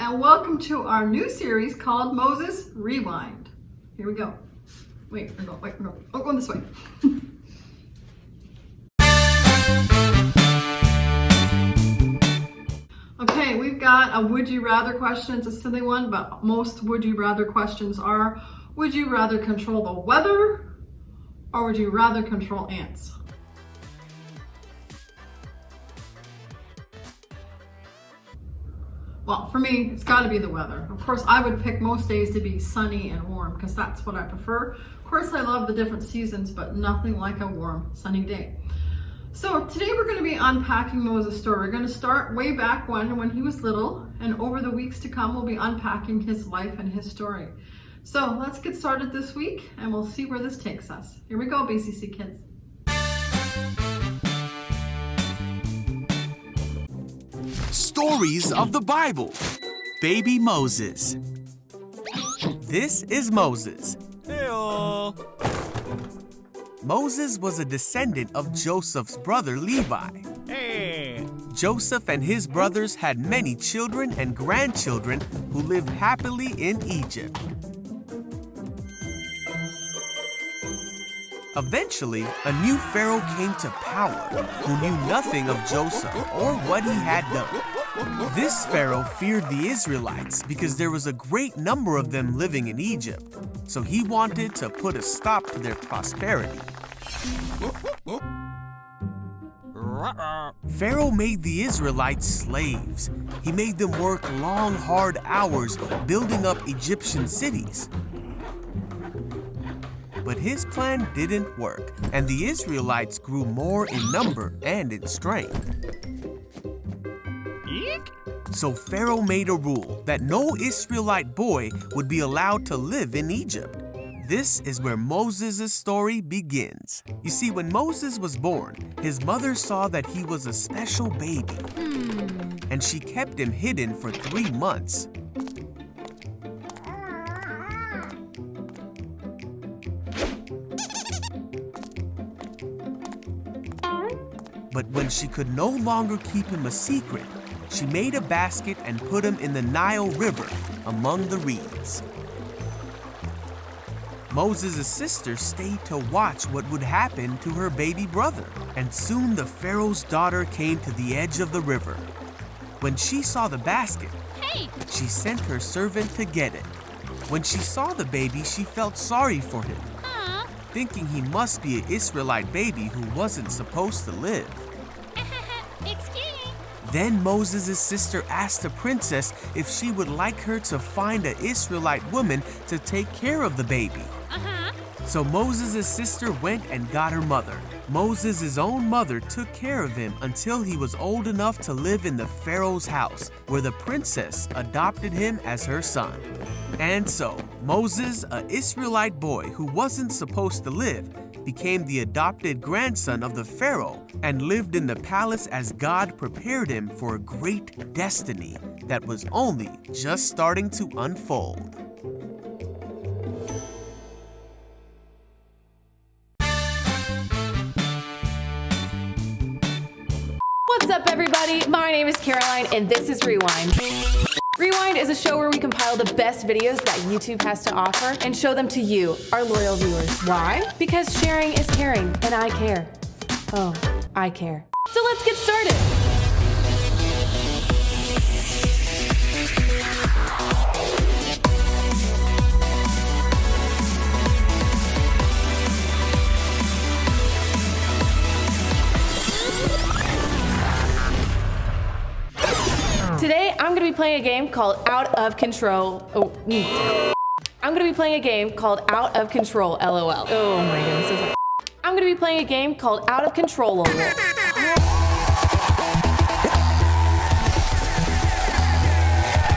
and welcome to our new series called Moses Rewind. Here we go. Wait, no. Oh, going this way. Okay, we've got a would you rather question. It's a silly one, but most would you rather questions are, would you rather control the weather or would you rather control ants? Well, for me, it's got to be the weather. Of course, I would pick most days to be sunny and warm because that's what I prefer. Of course, I love the different seasons, but nothing like a warm, sunny day. So today we're going to be unpacking Moses' story. We're going to start way back when he was little, and over the weeks to come, we'll be unpacking his life and his story. So let's get started this week, and we'll see where this takes us. Here we go, BCC Kids. Stories of the Bible. Baby Moses. This is Moses. Hey-o. Moses was a descendant of Joseph's brother Levi. Hey. Joseph and his brothers had many children and grandchildren who lived happily in Egypt. Eventually, a new pharaoh came to power who knew nothing of Joseph or what he had done. This pharaoh feared the Israelites because there was a great number of them living in Egypt, so he wanted to put a stop to their prosperity. Pharaoh made the Israelites slaves. He made them work long, hard hours building up Egyptian cities. But his plan didn't work, and the Israelites grew more in number and in strength. Eek. So Pharaoh made a rule that no Israelite boy would be allowed to live in Egypt. This is where Moses' story begins. You see, when Moses was born, his mother saw that he was a special baby, and she kept him hidden for 3 months. But when she could no longer keep him a secret, she made a basket and put him in the Nile River among the reeds. Moses' sister stayed to watch what would happen to her baby brother, and soon the Pharaoh's daughter came to the edge of the river. When she saw the basket, she sent her servant to get it. When she saw the baby, she felt sorry for him, thinking he must be an Israelite baby who wasn't supposed to live. Then Moses' sister asked the princess if she would like her to find an Israelite woman to take care of the baby. So Moses' sister went and got her mother. Moses' own mother took care of him until he was old enough to live in the Pharaoh's house, where the princess adopted him as her son. And so, Moses, an Israelite boy who wasn't supposed to live, became the adopted grandson of the Pharaoh and lived in the palace as God prepared him for a great destiny that was only just starting to unfold. What's up, everybody? My name is Caroline, and this is Rewind. Rewind is a show where we compile the best videos that YouTube has to offer and show them to you, our loyal viewers. Why? Because sharing is caring, and I care. Oh, I care. So let's get started. Today, I'm going to be playing a game called Out of Control. I'm going to be playing a game called Out of Control, LOL. Oh my goodness. I'm going to be playing a game called Out of Control, LOL.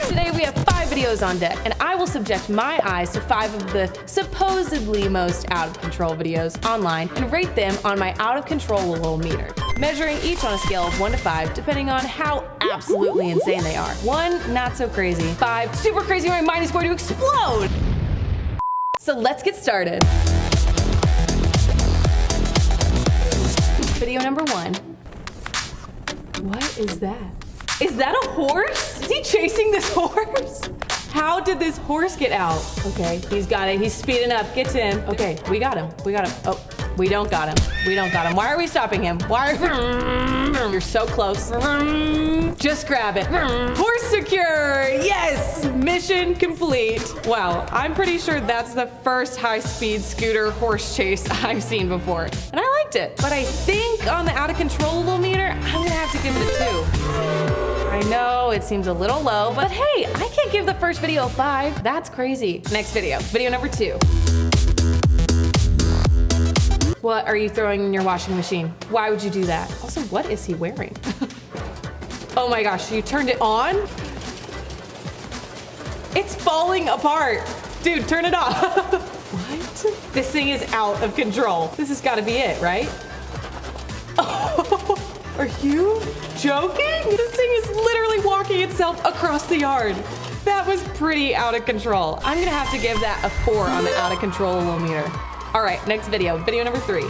Today, we have 5 videos on deck, and I will subject my eyes to 5 of the supposedly most out of control videos online and rate them on my Out of Control, LOL meter, measuring each on a scale of 1 to 5, depending on how absolutely insane they are. 1, not so crazy. 5, super crazy, my mind is going to explode! So let's get started. Video number 1. What is that? Is that a horse? Is he chasing this horse? How did this horse get out? Okay, he's got it. He's speeding up. Get to him. Okay, we got him. We got him. Oh, we don't got him. We don't got him. Why are we stopping him? Why are You're so close. Just grab it. Horse secured. Yes, mission complete. Wow, I'm pretty sure that's the first high-speed scooter horse chase I've seen before. And I liked it. But I think on the out of control meter, I'm gonna have to give it a 2. I know it seems a little low, but hey, I can't give the first video a 5. That's crazy. Next video, video number 2. What are you throwing in your washing machine? Why would you do that? Also, what is he wearing? Oh my gosh, you turned it on? It's falling apart. Dude, turn it off. What? This thing is out of control. This has got to be it, right? Oh, are you joking? This thing is literally walking itself across the yard. That was pretty out of control. I'm gonna have to give that a 4 on the out of control meter. All right, next video, video number 3.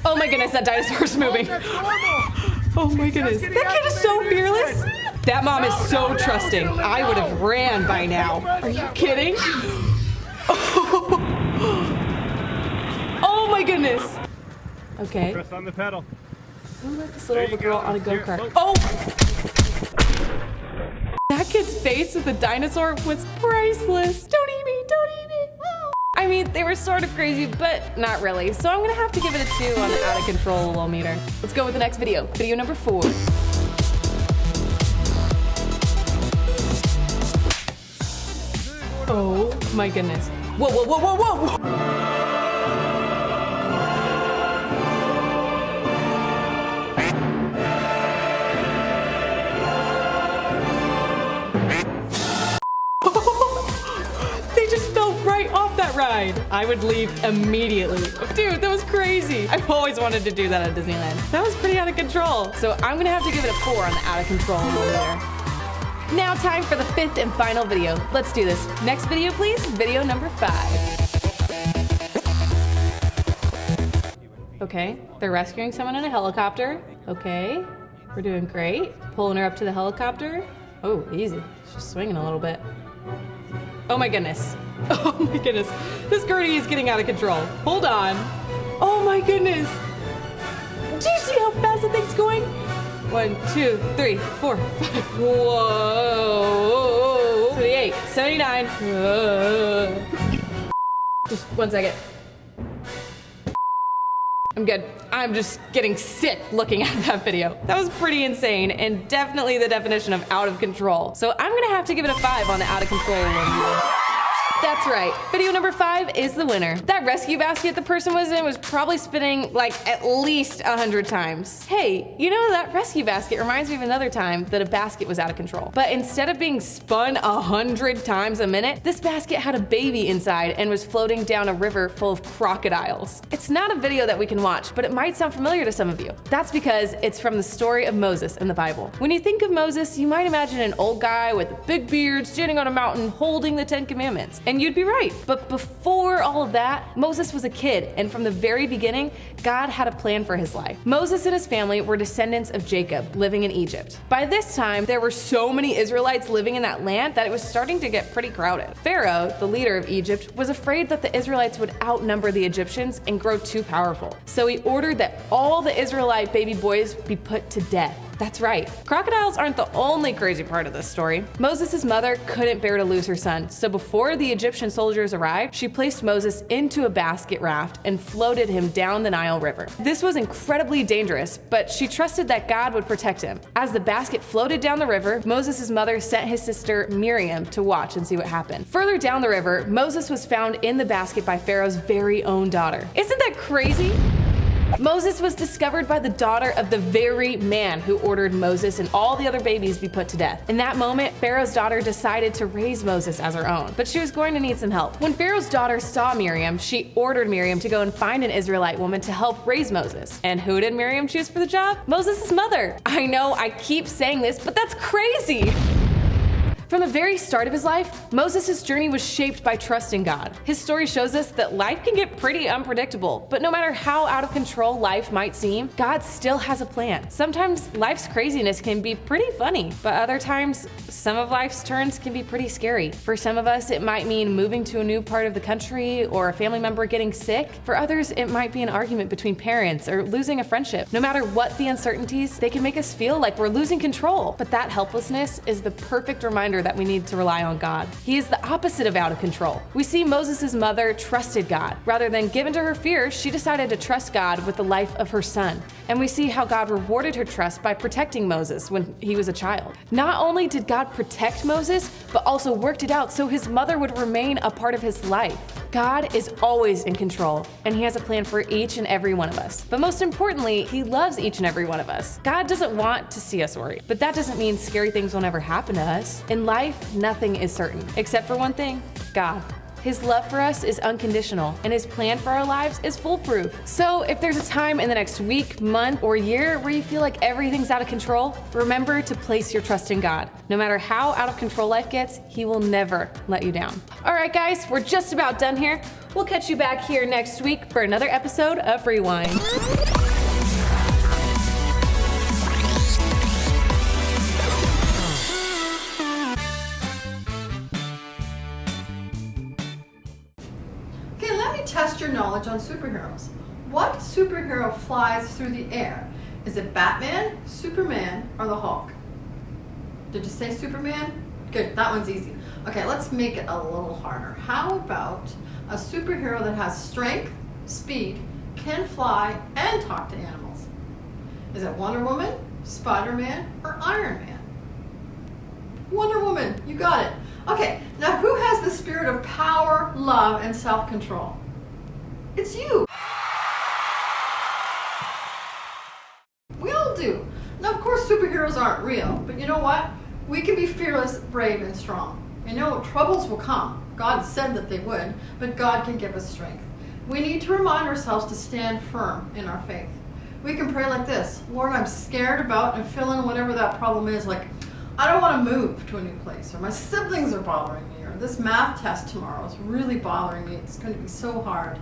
Oh my goodness, that dinosaur's moving. Oh my goodness, that kid is so fearless. That mom is so trusting. I would have ran by now. Are you kidding? Oh my goodness. Okay. Press on the pedal. Who let this little girl on a go-kart? Here. Oh! That kid's face with the dinosaur was priceless. Don't eat me, don't eat me. I mean, they were sort of crazy, but not really. So I'm gonna have to give it a 2 on the out of control meter. Let's go with the next video. Video number 4. Oh my goodness. Whoa, whoa, whoa, whoa, whoa! Ride. I would leave immediately. Dude, that was crazy. I've always wanted to do that at Disneyland. That was pretty out of control. So I'm gonna have to give it a 4 on the out of control meter. Now time for the 5th and final video. Let's do this. Next video, please. Video number 5. Okay, they're rescuing someone in a helicopter. Okay, we're doing great. Pulling her up to the helicopter. Oh, easy. She's swinging a little bit. Oh my goodness. Oh my goodness. This Gertie is getting out of control. Hold on. Oh my goodness. Do you see how fast the thing's going? 1, 2, 3, 4, 5. Whoa. 78, 79. Just 1 second. I'm good. I'm just getting sick looking at that video. That was pretty insane and definitely the definition of out of control. So I'm gonna have to give it a 5 on the out of control one. That's right. Video number 5 is the winner. That rescue basket the person was in was probably spinning like at least 100 times. Hey, you know that rescue basket reminds me of another time that a basket was out of control. But instead of being spun 100 times a minute, this basket had a baby inside and was floating down a river full of crocodiles. It's not a video that we can watch, but it might sound familiar to some of you. That's because it's from the story of Moses in the Bible. When you think of Moses, you might imagine an old guy with a big beard standing on a mountain holding the 10 Commandments. And you'd be right. But before all of that, Moses was a kid, and from the very beginning, God had a plan for his life. Moses and his family were descendants of Jacob, living in Egypt. By this time, there were so many Israelites living in that land that it was starting to get pretty crowded. Pharaoh, the leader of Egypt, was afraid that the Israelites would outnumber the Egyptians and grow too powerful. So he ordered that all the Israelite baby boys be put to death. That's right. Crocodiles aren't the only crazy part of this story. Moses' mother couldn't bear to lose her son, so before the Egyptian soldiers arrived, she placed Moses into a basket raft and floated him down the Nile River. This was incredibly dangerous, but she trusted that God would protect him. As the basket floated down the river, Moses' mother sent his sister Miriam to watch and see what happened. Further down the river, Moses was found in the basket by Pharaoh's very own daughter. Isn't that crazy? Moses was discovered by the daughter of the very man who ordered Moses and all the other babies be put to death. In that moment, Pharaoh's daughter decided to raise Moses as her own, but she was going to need some help. When Pharaoh's daughter saw Miriam, she ordered Miriam to go and find an Israelite woman to help raise Moses. And who did Miriam choose for the job? Moses' mother. I know I keep saying this, but that's crazy. From the very start of his life, Moses' journey was shaped by trusting God. His story shows us that life can get pretty unpredictable, but no matter how out of control life might seem, God still has a plan. Sometimes life's craziness can be pretty funny, but other times, some of life's turns can be pretty scary. For some of us, it might mean moving to a new part of the country or a family member getting sick. For others, it might be an argument between parents or losing a friendship. No matter what the uncertainties, they can make us feel like we're losing control. But that helplessness is the perfect reminder that we need to rely on God. He is the opposite of out of control. We see Moses' mother trusted God. Rather than give in to her fear, she decided to trust God with the life of her son. And we see how God rewarded her trust by protecting Moses when he was a child. Not only did God protect Moses, but also worked it out so his mother would remain a part of his life. God is always in control, and he has a plan for each and every one of us. But most importantly, he loves each and every one of us. God doesn't want to see us worry, but that doesn't mean scary things will never happen to us. In life, nothing is certain, except for one thing: God. His love for us is unconditional, and his plan for our lives is foolproof. So if there's a time in the next week, month, or year where you feel like everything's out of control, remember to place your trust in God. No matter how out of control life gets, he will never let you down. All right, guys, we're just about done here. We'll catch you back here next week for another episode of Rewind. Test your knowledge on superheroes. What superhero flies through the air? Is it Batman, Superman, or the Hulk? Did you say Superman? Good, that one's easy. Okay, let's make it a little harder. How about a superhero that has strength, speed, can fly, and talk to animals? Is it Wonder Woman, Spider-Man, or Iron Man? Wonder Woman, you got it. Okay, now who has the spirit of power, love, and self-control? It's you. We all do. Now, of course, superheroes aren't real, but you know what? We can be fearless, brave, and strong. I know troubles will come. God said that they would, but God can give us strength. We need to remind ourselves to stand firm in our faith. We can pray like this: Lord, I'm scared about, and fill in whatever that problem is, like I don't want to move to a new place, or my siblings are bothering me, or this math test tomorrow is really bothering me. It's going to be so hard.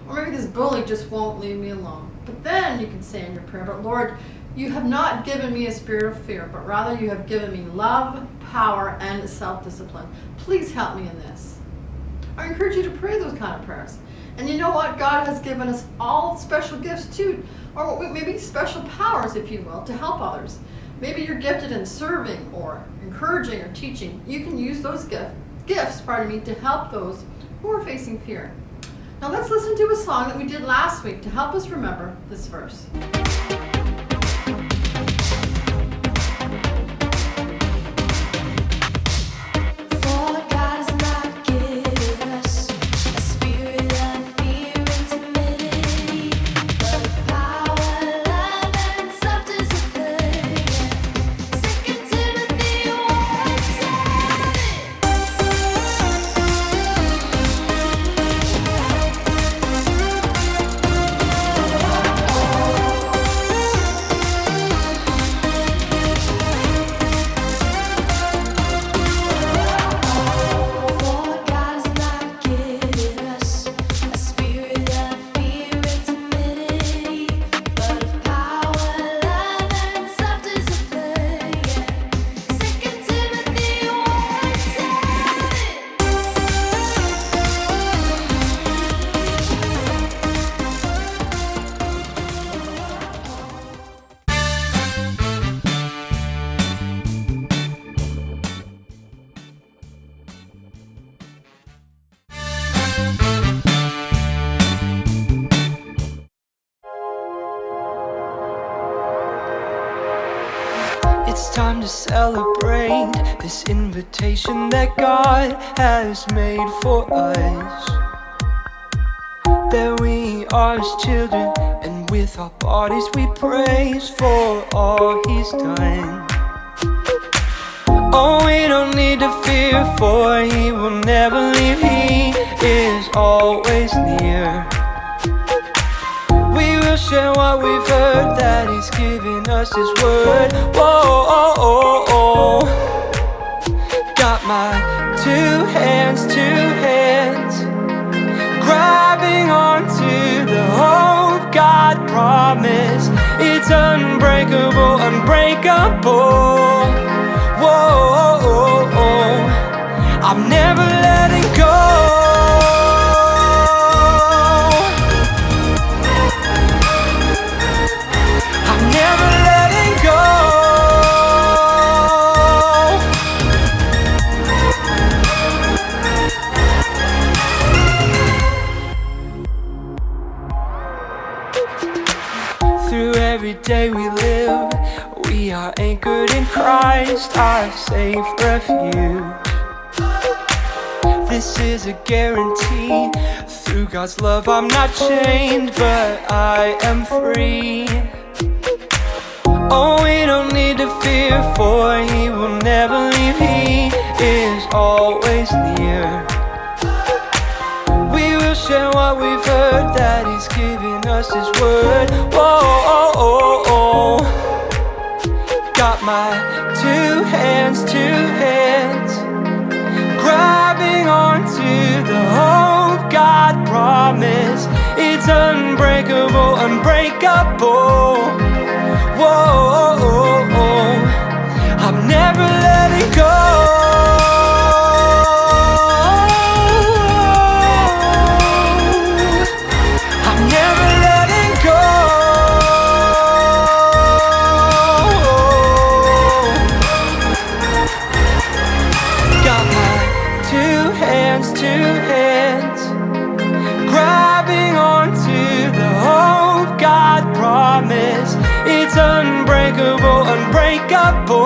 Or maybe this bully just won't leave me alone. But then you can say in your prayer, but Lord, you have not given me a spirit of fear, but rather you have given me love, power, and self-discipline. Please help me in this. I encourage you to pray those kind of prayers. And you know what? God has given us all special gifts too, or maybe special powers, if you will, to help others. Maybe you're gifted in serving or encouraging or teaching. You can use those gifts to help those who are facing fear. Now let's listen to a song that we did last week to help us remember this verse. It's time to celebrate this invitation that God has made for us. There we are as children, and with our bodies we praise for all He's done. Oh, we don't need to fear, for He will never leave. He is always near. We will share what we've heard, that He's given us His word. Whoa, oh, oh, oh. Got my two hands, grabbing onto the hope God promised. It's unbreakable, unbreakable. Whoa, I'm never letting go. I'm never letting go. Through every day we live, we are anchored in Christ, our safe refuge. This is a guarantee. Through God's love I'm not chained, but I am free. Oh, we don't need to fear, for He will never leave. He is always near. We will share what we've heard, that He's given us His word. Whoa, got my two hands, grabbing onto the hope God promised. It's unbreakable, unbreakable. Whoa, I'm never letting go. I'm never letting go. Got my two hands, grabbing onto the hope God promised. It's unbreakable, unbreakable.